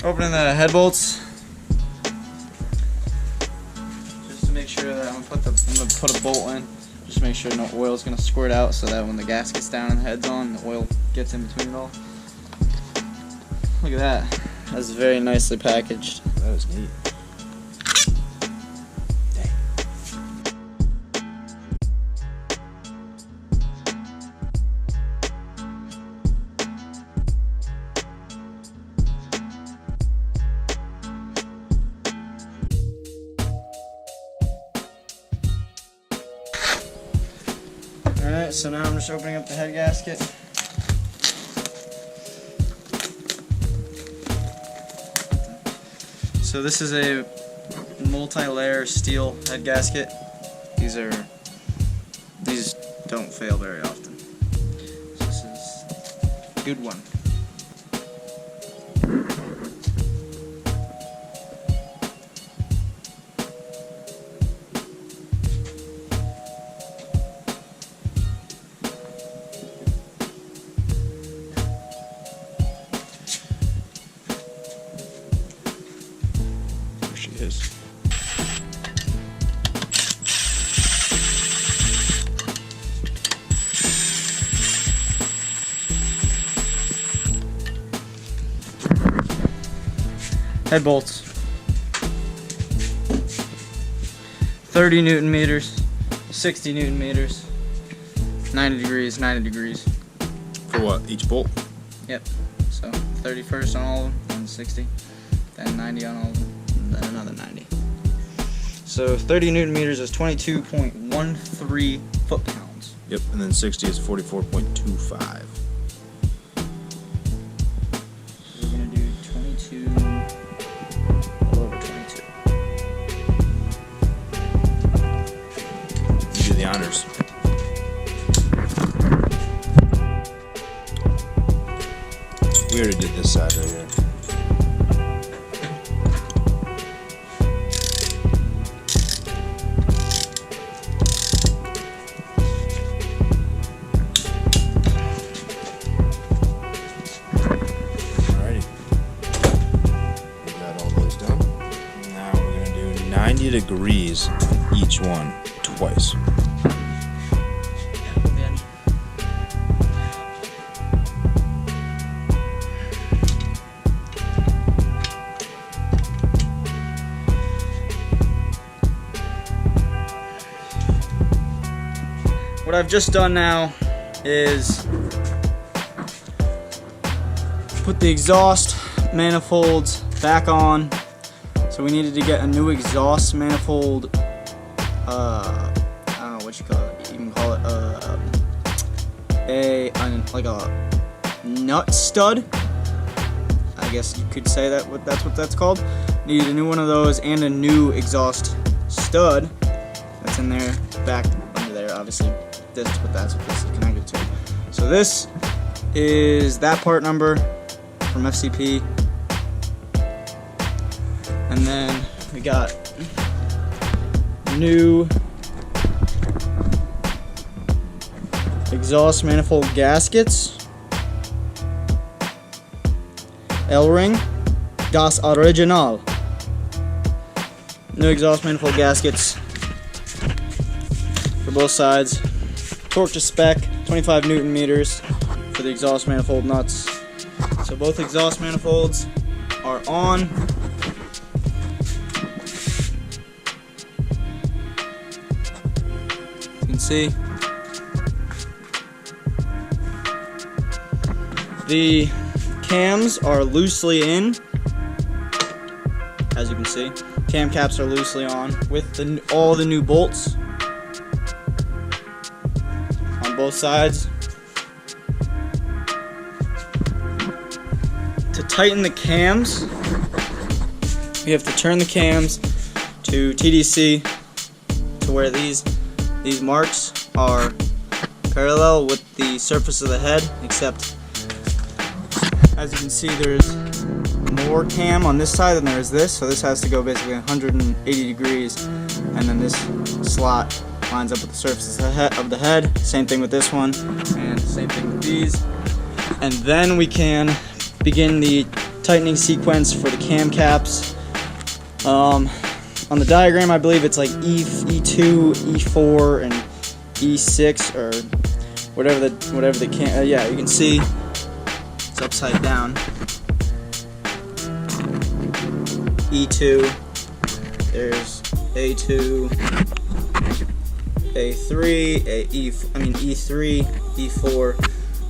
Opening the head bolts. Just to make sure that I'm gonna put a bolt in. Just make sure no oil is gonna squirt out, so that when the gas gets down and the head's on, the oil gets in between it all. Look at that. That's very nicely packaged. That is neat. Alright, so now I'm just opening up the head gasket. So this is a multi-layer steel head gasket. These don't fail very often. So this is a good one. There she is. Head bolts. 30 Newton meters, 60 Newton meters, 90 degrees, 90 degrees. For what? Each bolt? Yep. So 30 first on all of them, then 60, then 90 on all of them, and then another 90. So 30 Newton meters is 22.13 foot-pounds. Yep, and then 60 is 44.25. We're gonna do 22, a little over 22. You do the honors. We already did this side right here. Alrighty. We got all those done. Now we're going to do 90 degrees each one, twice. What I've just done now is put the exhaust manifolds back on. So we needed to get a new exhaust manifold. I don't know what you call it. You can call it like a nut stud. I guess you could say that's what that's called. Needed a new one of those and a new exhaust stud that's in there, back under there, obviously. That's what this is connected to. So this is that part number from FCP, and then we got new exhaust manifold gaskets. L-ring, das Original. New exhaust manifold gaskets for both sides. Torque to spec, 25 Newton meters for the exhaust manifold nuts. So both exhaust manifolds are on. You can see the cams are loosely in. As you can see, cam caps are loosely on with all the new bolts on both sides. To tighten the cams, we have to turn the cams to TDC to where these marks are parallel with the surface of the head, except as you can see there's more cam on this side than there is this, so this has to go basically 180 degrees, and then this slot lines up with the surface of the head. Same thing with this one, and same thing with these. And then we can begin the tightening sequence for the cam caps. On the diagram, I believe it's like E2, E4, and E6, or whatever the cam. Yeah, you can see it's upside down. E2. There's A2, A3, E3, E4,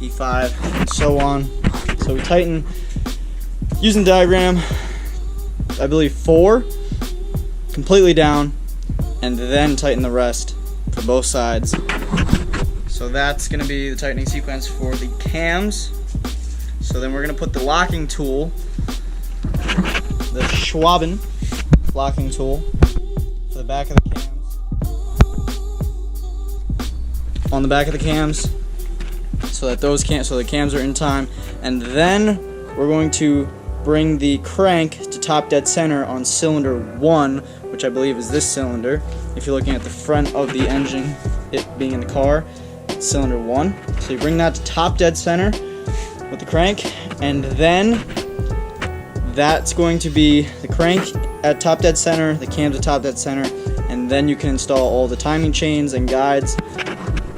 E5, and so on. So we tighten using diagram, I believe 4, completely down, and then tighten the rest for both sides. So that's going to be the tightening sequence for the cams. So then we're going to put the locking tool, the Schwaben locking tool, for the back of the cams, on the back of the cams, so that the cams are in time. And then we're going to bring the crank to top dead center on cylinder 1, which I believe is this cylinder. If you're looking at the front of the engine, it being in the car, it's cylinder 1. So you bring that to top dead center with the crank, and then that's going to be the crank at top dead center, the cams at top dead center, and then you can install all the timing chains and guides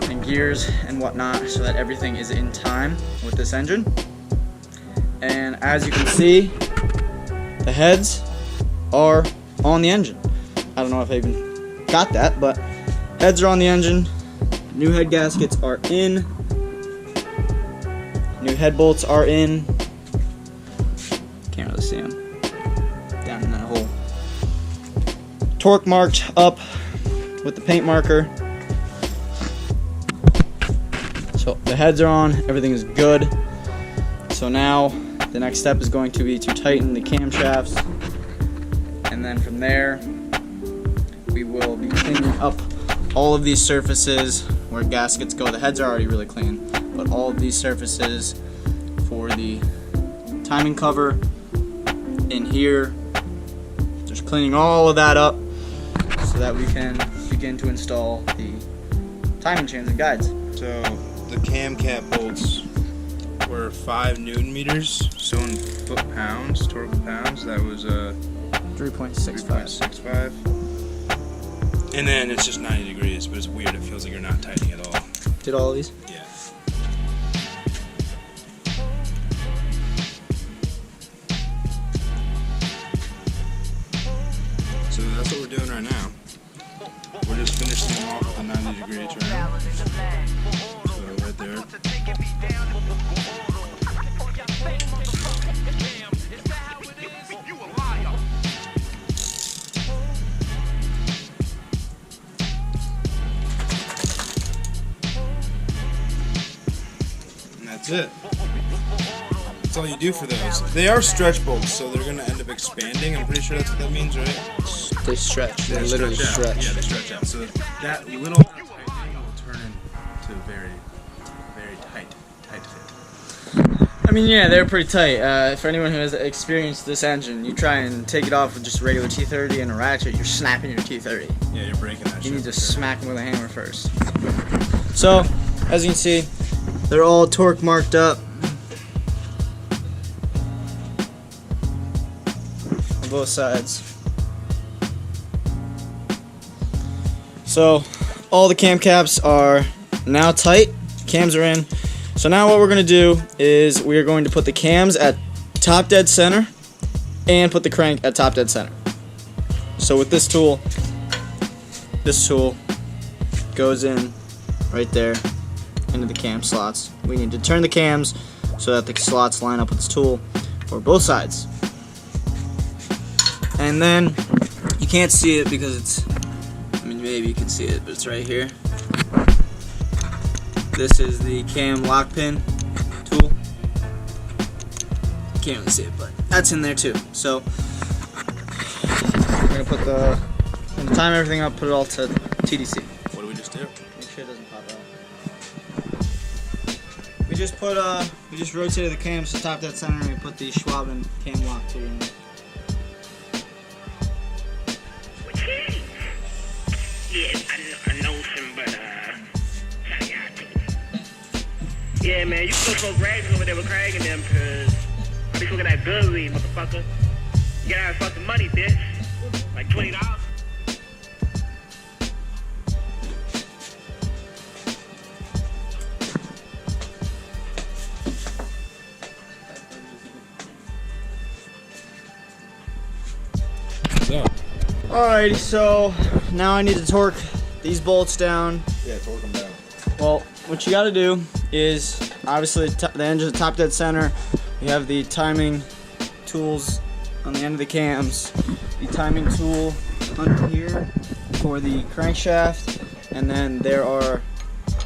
and gears and whatnot so that everything is in time with this engine. And as you can see, the heads are on the engine. I don't know if I even got that, but heads are on the engine. New head gaskets are in. New head bolts are in. Can't really see them down in that hole. Torque marked up with the paint marker. So the heads are on, everything is good. So now the next step is going to be to tighten the camshafts, and then from there we will be cleaning up all of these surfaces where gaskets go. The heads are already really clean, but all of these surfaces for the timing cover in here, just cleaning all of that up so that we can begin to install the timing chains and guides. So the cam cap bolts were 5 Newton meters, so in foot-pounds, torque pounds, that was 3.65. And then it's just 90 degrees, but it's weird, it feels like you're not tightening at all. Did all of these? Yeah. So that's what we're doing right now. We're just finishing them off with a 90 degree turn. So right there. And that's it. That's all you do for those. They are stretch bolts, so they're going to end up expanding. I'm pretty sure that's what that means, right? They stretch. They literally stretch. Yeah, they stretch out. So that little tightening will turn into a very, very tight fit. I mean, yeah, they're pretty tight. For anyone who has experienced this engine, you try and take it off with just a regular T30 and a ratchet, you're snapping your T30. Yeah, you're breaking that shit. You need to smack them with a hammer first. So, as you can see, they're all torque marked up on both sides. So, all the cam caps are now tight. Cams are in. So now what we're going to do is we are going to put the cams at top dead center and put the crank at top dead center. So with this tool goes in right there into the cam slots. We need to turn the cams so that the slots line up with this tool for both sides. And then you can't see it because it's, I mean, maybe you can see it, but it's right here. This is the cam lock pin tool. You can't really see it, but that's in there too. So we're gonna put we're gonna time everything up, put it all to TDC. What do we just do? Make sure it doesn't pop out. We just rotated the cams to top dead center, and we put the Schwaben cam lock tool in there. Yeah, I know some, but yeah, man, you go so crazy over there with Craig and them, cause I Bitch, look at that good weed, motherfucker. You gotta have fucking money, bitch. Like $20. So, Alrighty, so now I need to torque these bolts down. yeah, torque them down. Well, what you gotta do is, obviously the engine top dead center, you have the timing tools on the end of the cams, the timing tool under here for the crankshaft, and then there are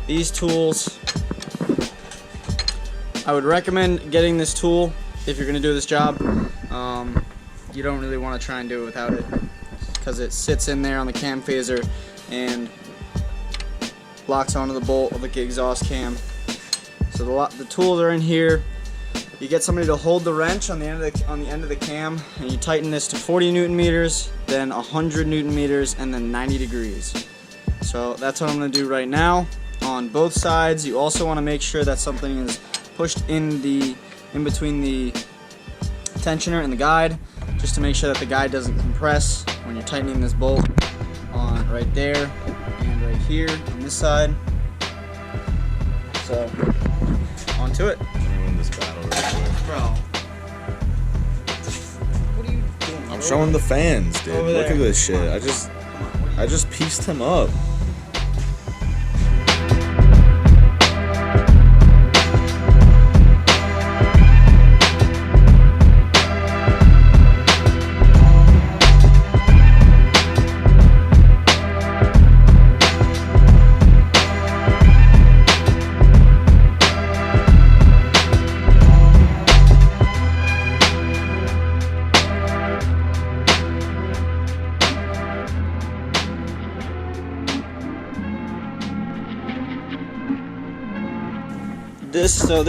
these tools. I would recommend getting this tool if you're gonna do this job. You don't really want to try and do it without it, because it sits in there on the cam phaser and locks onto the bolt of the exhaust cam. So the tools are in here. You get somebody to hold the wrench on the end of the cam, and you tighten this to 40 Newton meters, then 100 Newton meters, and then 90 degrees. So that's what I'm going to do right now on both sides. You also want to make sure that something is pushed in between the tensioner and the guide, just to make sure that the guide doesn't compress when you're tightening this bolt on right there and right here on this side. So onto it. Win this battle real quick. Bro, what are you doing? I'm showing the fans, dude. Over Look there. at this shit. Come on. I just Come on, what are you pieced him up.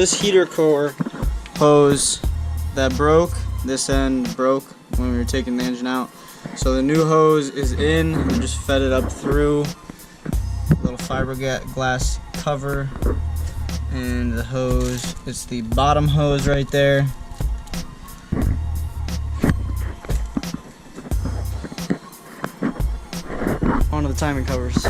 this heater core hose that broke, this end broke when we were taking the engine out. So the new hose is in. We just fed it up through little fiberglass cover, and the hose, it's the bottom hose right there. Onto the timing covers.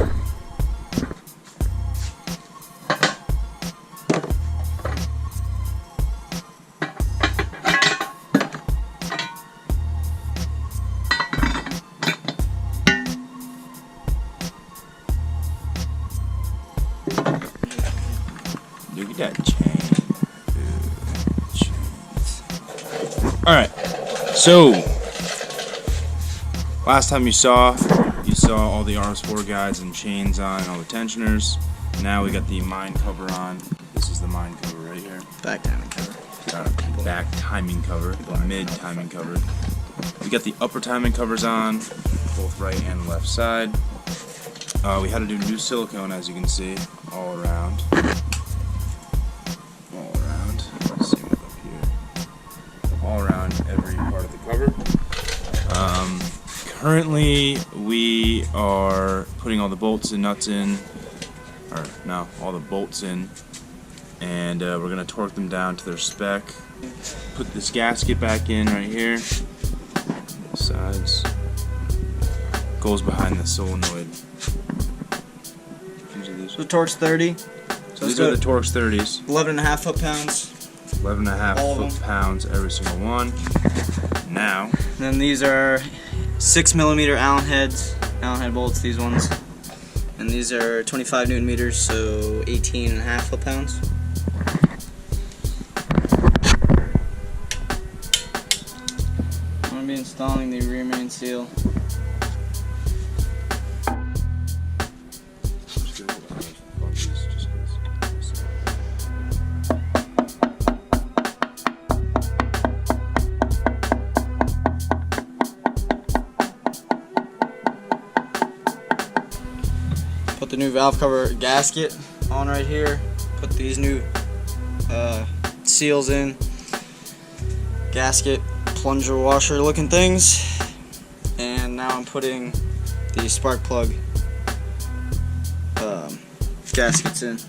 Look at that chain. Alright, so last time you saw all the RS4 guides and chains on and all the tensioners. Now we got the mine cover on. This is the mine cover right here. Back timing cover. Back timing cover, the mid timing cover. We got the upper timing covers on, both right and left side. We had to do new silicone, as you can see, all around. Let's see what's up here. All around every part of the cover. Currently, we are putting all the bolts and nuts in, or no, all the bolts in, and we're gonna torque them down to their spec. Put this gasket back in right here. Sides. Goes behind the solenoid. So torque's 30. So These are the Torx 30s. 11.5 foot-pounds. 11.5 All of them. foot-pounds every single one. Now, Then these are 6mm Allen heads, Allen head bolts, these ones. And these are 25 Newton meters, so 18.5 foot-pounds. I'm going to be installing the rear main seal. Put the new valve cover gasket on right here. Put these new seals in. Gasket, plunger washer looking things. And now I'm putting the spark plug gaskets in.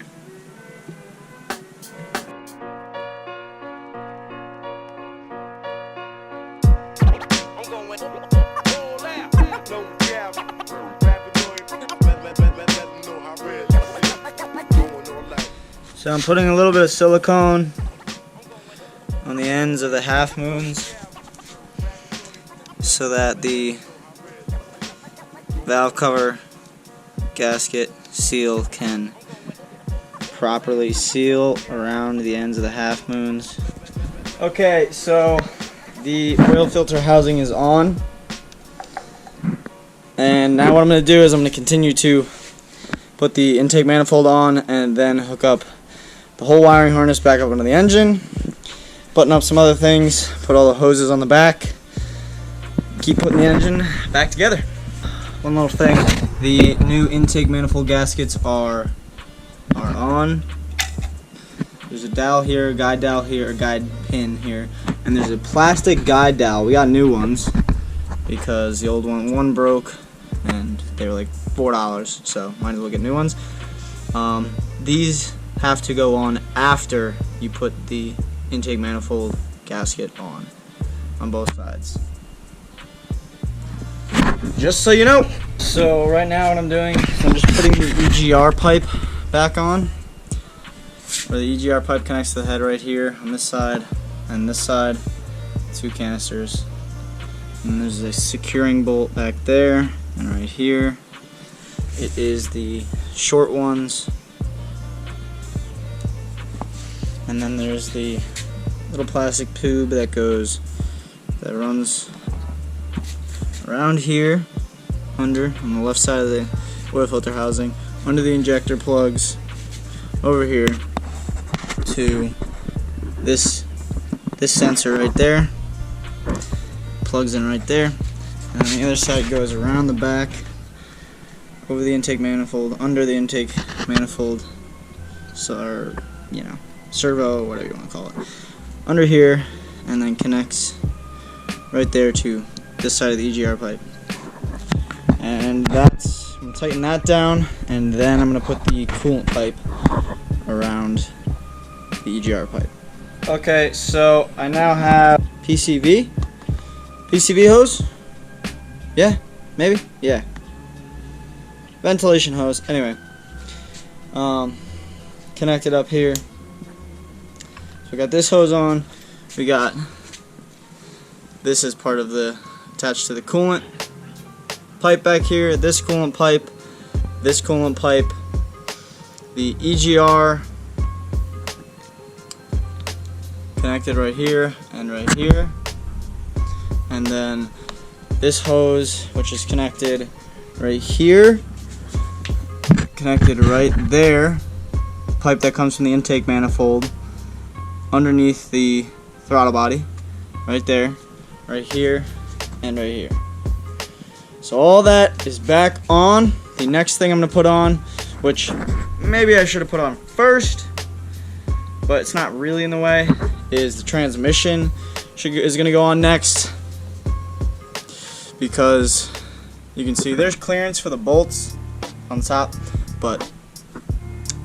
So I'm putting a little bit of silicone on the ends of the half moons so that the valve cover gasket seal can properly seal around the ends of the half moons. Okay, so the oil filter housing is on, and now what I'm going to do is I'm going to continue to put the intake manifold on and then hook up the whole wiring harness back up into the engine, button up some other things, put all the hoses on the back, keep putting the engine back together. One little thing, the new intake manifold gaskets are on. There's a dowel here, a guide dowel here, a guide pin here, and there's a plastic guide dowel. We got new ones because the old one broke and they were like $4, so might as well get new ones. These have to go on after you put the intake manifold gasket on both sides. Just so you know. So right now what I'm doing is I'm just putting the EGR pipe back on, where the EGR pipe connects to the head right here on this side and this side, 2 canisters. And there's a securing bolt back there and right here. It is the short ones. And then there's the little plastic tube that runs around here, on the left side of the oil filter housing, under the injector plugs, over here to this sensor right there, plugs in right there, and then the other side goes around the back, over the intake manifold, under the intake manifold, so, servo, whatever you want to call it, under here, and then connects right there to this side of the EGR pipe. And I'm going to tighten that down, and then I'm going to put the coolant pipe around the EGR pipe. Okay, so I now have PCV hose? Yeah? Maybe? Yeah. Ventilation hose. Anyway. Connected up here. So we got this hose on. We got this is part of the attached to the coolant pipe back here. This coolant pipe, the EGR connected right here and right here, and then this hose, which is connected right here, connected right there, pipe that comes from the intake manifold underneath the throttle body, right there, right here, and right here. So all that is back on. The next thing I'm going to put on, which maybe I should have put on first, but it's not really in the way, is the transmission is going to go on next, because you can see there's clearance for the bolts on the top, but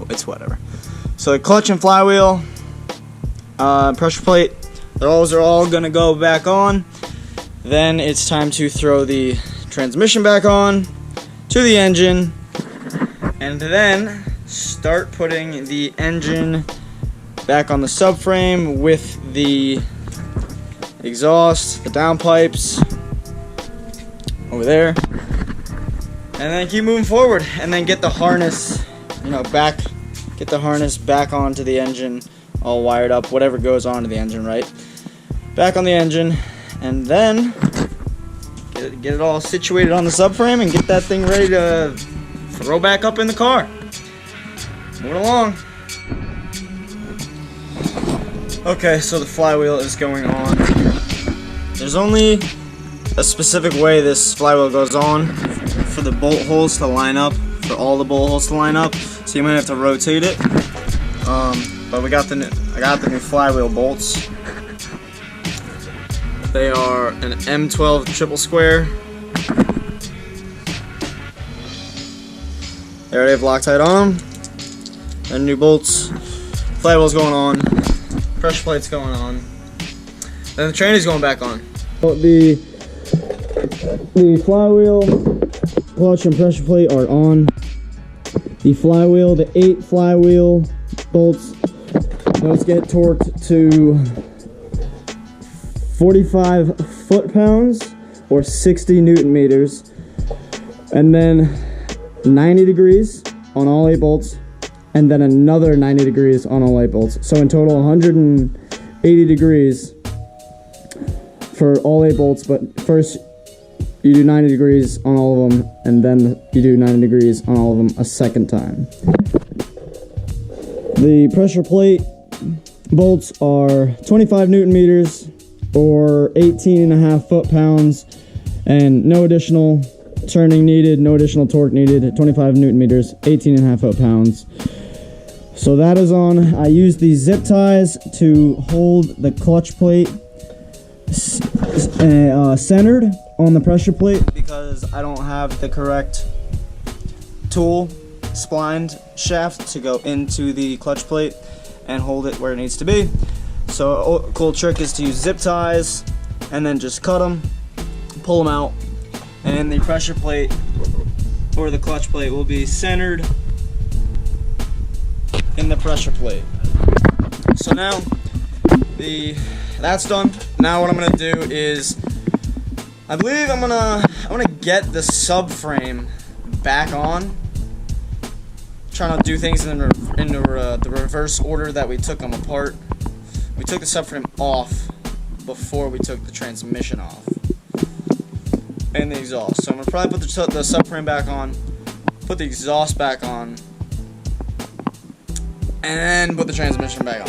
it's whatever. So the clutch and flywheel, pressure plate, those are all going to go back on. Then it's time to throw the transmission back on to the engine, and then start putting the engine back on the subframe with the exhaust, the downpipes over there, and then keep moving forward, and then get the harness, get the harness back onto the engine, all wired up, whatever goes onto the engine, right? Back on the engine, and then get it all situated on the subframe and get that thing ready to throw back up in the car. Moving along. Okay, so the flywheel is going on. There's only a specific way this flywheel goes on for the bolt holes to line up, for all the bolt holes to line up, so you might have to rotate it. But I got the new flywheel bolts. They are an M12 triple square. They already have Loctite on them. And new bolts. Flywheel's going on. Pressure plate's going on. Then the train is going back on. The The flywheel, clutch, and pressure plate are on. The flywheel, the 8 flywheel bolts, those get torqued to 45 foot-pounds or 60 Newton meters, and then 90 degrees on all 8 bolts, and then another 90 degrees on all 8 bolts. So in total 180 degrees for all 8 bolts, but first you do 90 degrees on all of them, and then you do 90 degrees on all of them a second time. The pressure plate bolts are 25 Newton meters or 18.5 foot-pounds, and no additional turning needed, no additional torque needed. 25 Newton meters, 18.5 foot-pounds. So that is on. I use these zip ties to hold the clutch plate centered on the pressure plate because I don't have the correct tool splined shaft to go into the clutch plate and hold it where it needs to be. So a cool trick is to use zip ties and then just cut them, pull them out, and the pressure plate or the clutch plate will be centered in the pressure plate. So now that's done. Now what I'm gonna do is I believe I'm gonna get the subframe back on. Trying to do things in the reverse order that we took them apart. We took the subframe off before we took the transmission off and the exhaust. So I'm gonna probably put the subframe back on, put the exhaust back on, and then put the transmission back on.